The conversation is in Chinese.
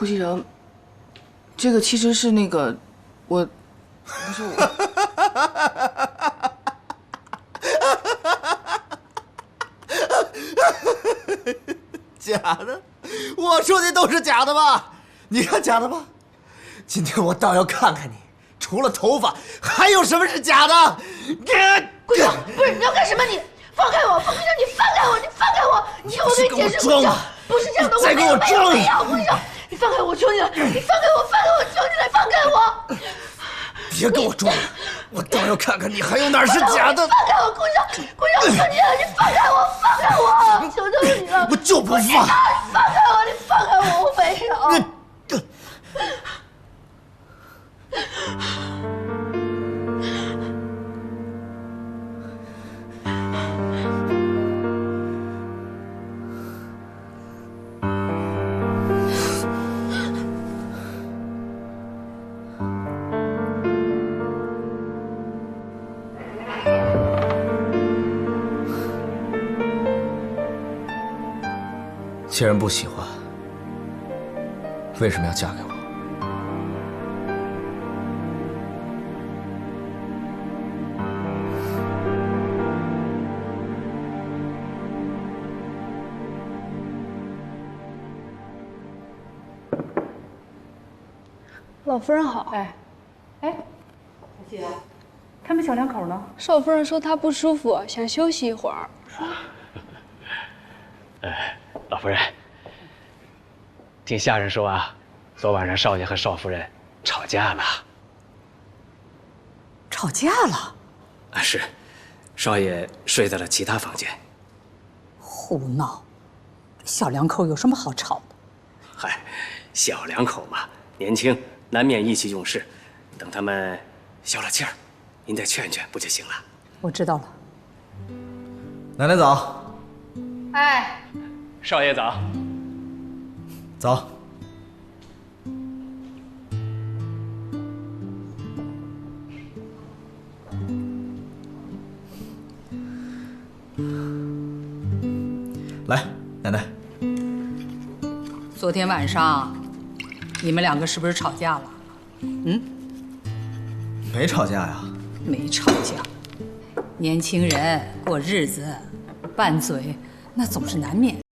顾继成，这个其实是那个，不是我。假的？我说的都是假的吧？你看假的吧？今天我倒要看看你，除了头发，还有什么是假的？顾长，不是你要干什么？你放开我！顾长，你放开我！你放开我！你听我跟你解释，顾长，不是这样的，我没有，顾长，你放开我，求你了！你放开我，放开我，求你了，放开我！别跟我装了，我倒要看看你还有哪儿是假的！放开我，顾长，顾长，求你了，你放开我，放开我！求求你了！我就不放！你放开我，你放开我，我没有。既然不喜欢，为什么要嫁给我？老夫人好。哎，小姐，他们小两口呢？少夫人说她不舒服，想休息一会儿。老夫人，听下人说啊，昨晚上少爷和少夫人吵架了。吵架了？啊，是，少爷睡在了其他房间。胡闹！小两口有什么好吵的？嗨，小两口嘛，年轻难免意气用事，等他们消了气儿，您再劝劝不就行了？我知道了。奶奶早。哎，少爷早。早。来，奶奶。昨天晚上，你们两个是不是吵架了？没吵架呀。没吵架。年轻人过日子，拌嘴那总是难免。